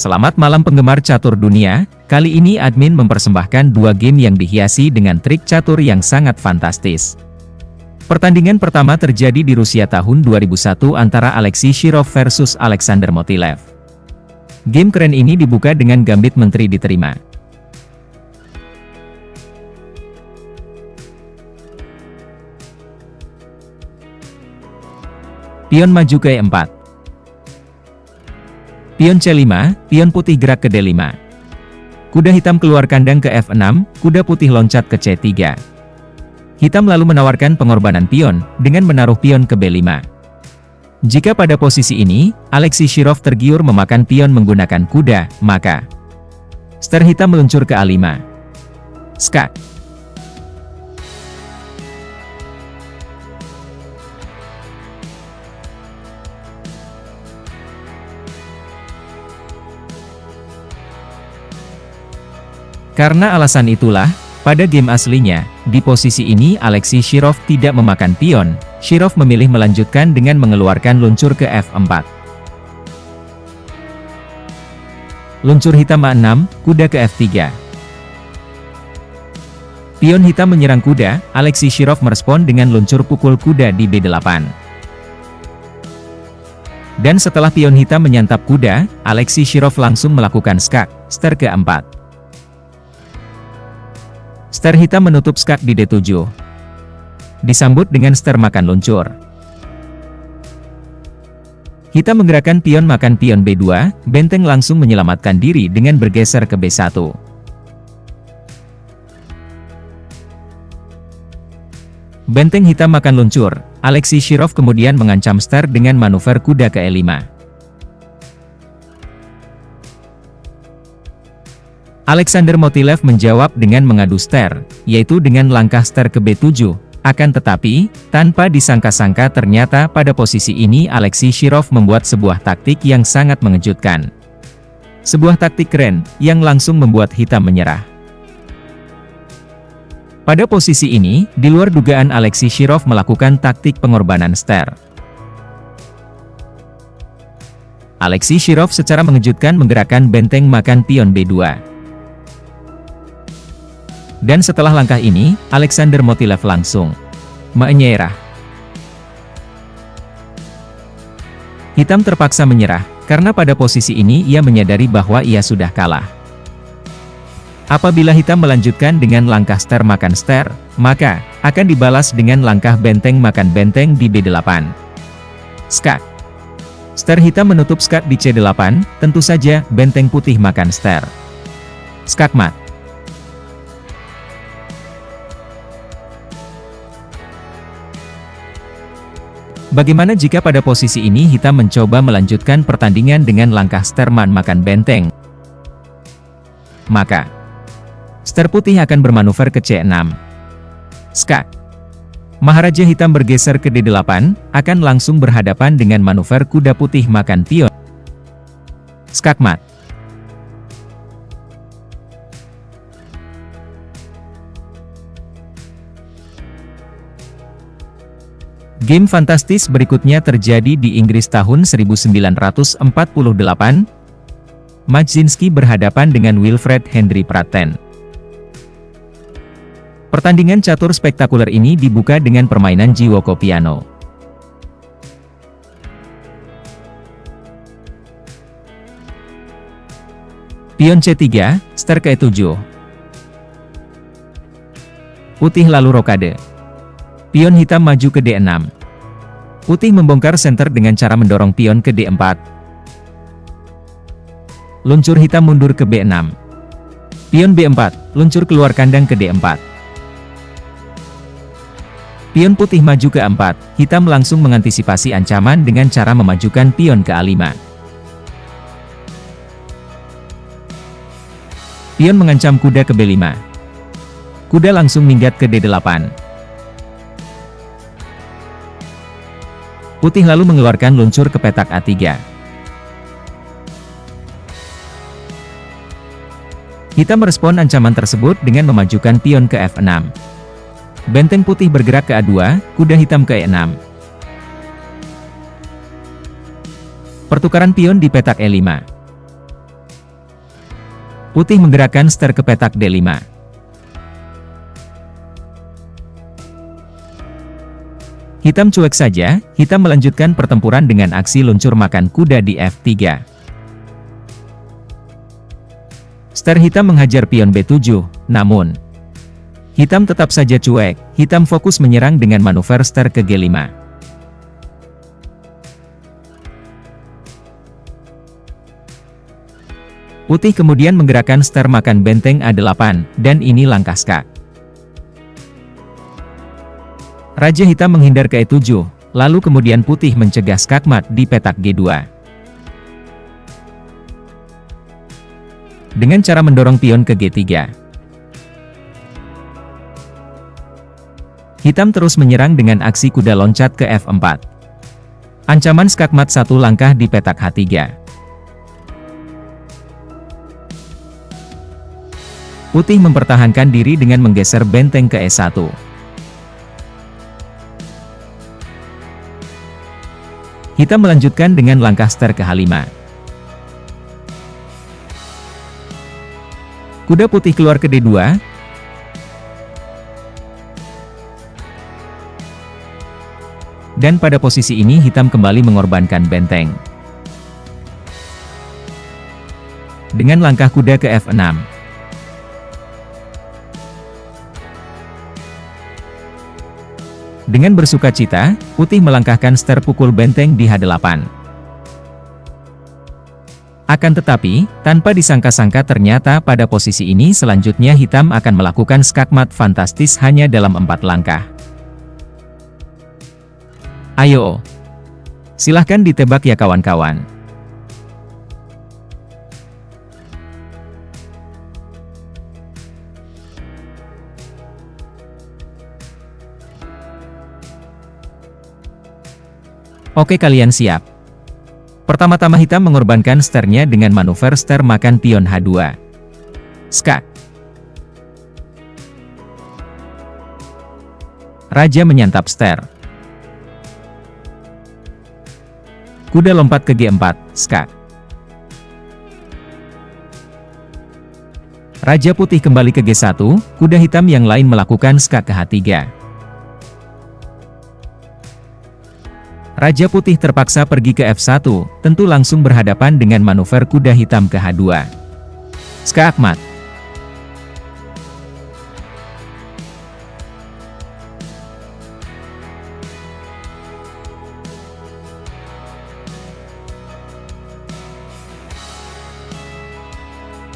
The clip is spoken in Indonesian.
Selamat malam penggemar catur dunia, kali ini admin mempersembahkan dua game yang dihiasi dengan trik catur yang sangat fantastis. Pertandingan pertama terjadi di Rusia tahun 2001 antara Alexei Shirov versus Alexander Motilev. Game keren ini dibuka dengan gambit menteri diterima. Pion maju ke E4. Pion C5, pion putih gerak ke D5. Kuda hitam keluar kandang ke F6, kuda putih loncat ke C3. Hitam lalu menawarkan pengorbanan pion, dengan menaruh pion ke B5. Jika pada posisi ini, Alexei Shirov tergiur memakan pion menggunakan kuda, maka ster hitam meluncur ke A5. Skak. Karena alasan itulah, pada game aslinya, di posisi ini Alexei Shirov tidak memakan pion, Shirov memilih melanjutkan dengan mengeluarkan luncur ke F4. Luncur hitam A6, kuda ke F3. Pion hitam menyerang kuda, Alexei Shirov merespon dengan luncur pukul kuda di B8. Dan setelah pion hitam menyantap kuda, Alexei Shirov langsung melakukan skak, ster ke 4. Ster hitam menutup skak di D7. Disambut dengan ster makan luncur. Hitam menggerakkan pion makan pion B2, benteng langsung menyelamatkan diri dengan bergeser ke B1. Benteng hitam makan luncur, Alexei Shirov kemudian mengancam ster dengan manuver kuda ke E5. Alexander Motilev menjawab dengan mengadu ster, yaitu dengan langkah ster ke B7. Akan tetapi, tanpa disangka-sangka ternyata pada posisi ini Alexei Shirov membuat sebuah taktik yang sangat mengejutkan. Sebuah taktik keren, yang langsung membuat hitam menyerah. Pada posisi ini, di luar dugaan Alexei Shirov melakukan taktik pengorbanan ster. Alexei Shirov secara mengejutkan menggerakkan benteng makan pion B2. Dan setelah langkah ini, Alexander Motilev langsung menyerah. Hitam terpaksa menyerah, karena pada posisi ini ia menyadari bahwa ia sudah kalah. Apabila hitam melanjutkan dengan langkah ster makan ster, maka akan dibalas dengan langkah benteng makan benteng di B8. Skak. Ster hitam menutup skak di C8, tentu saja benteng putih makan ster. Skak mat. Bagaimana jika pada posisi ini hitam mencoba melanjutkan pertandingan dengan langkah sterman makan benteng? Maka, ster putih akan bermanuver ke C6. Skak. Maharaja hitam bergeser ke D8, akan langsung berhadapan dengan manuver kuda putih makan pion. Skak mat. Game fantastis berikutnya terjadi di Inggris tahun 1948. Majzinski berhadapan dengan Wilfred Henry Pratten. Pertandingan catur spektakuler ini dibuka dengan permainan Jiwoko piano. Pion C3, ster ke E7. Putih lalu rokade. Pion hitam maju ke D6. Putih membongkar senter dengan cara mendorong pion ke D4. Luncur hitam mundur ke B6. Pion B4, luncur keluar kandang ke D4. Pion putih maju ke A4, hitam langsung mengantisipasi ancaman dengan cara memajukan pion ke A5. Pion mengancam kuda ke B5. Kuda langsung minggat ke D8. Putih lalu mengeluarkan luncur ke petak A3. Hitam merespon ancaman tersebut dengan memajukan pion ke F6. Benteng putih bergerak ke A2, kuda hitam ke E6. Pertukaran pion di petak E5. Putih menggerakkan ster ke petak D5. Hitam cuek saja, hitam melanjutkan pertempuran dengan aksi luncur makan kuda di F3. Ster hitam menghajar pion B7, namun hitam tetap saja cuek, hitam fokus menyerang dengan manuver ster ke G5. Putih kemudian menggerakkan ster makan benteng A8, dan ini langkah skak. Raja hitam menghindar ke E7, lalu kemudian putih mencegah skakmat di petak G2. Dengan cara mendorong pion ke G3. Hitam terus menyerang dengan aksi kuda loncat ke F4. Ancaman skakmat satu langkah di petak H3. Putih mempertahankan diri dengan menggeser benteng ke E1. Hitam melanjutkan dengan langkah ster ke H5. Kuda putih keluar ke D2. Dan pada posisi ini hitam kembali mengorbankan benteng. Dengan langkah kuda ke F6. Dengan bersukacita, putih melangkahkan ster pukul benteng di H8. Akan tetapi, tanpa disangka-sangka ternyata pada posisi ini selanjutnya hitam akan melakukan skakmat fantastis hanya dalam 4 langkah. Ayo, silahkan ditebak ya kawan-kawan. Oke, kalian siap? Pertama-tama hitam mengorbankan sternya dengan manuver ster makan pion H2. Skak. Raja menyantap ster. Kuda lompat ke G4, skak. Raja putih kembali ke G1, kuda hitam yang lain melakukan skak ke H3. Raja putih terpaksa pergi ke F1, tentu langsung berhadapan dengan manuver kuda hitam ke H2. Skakmat.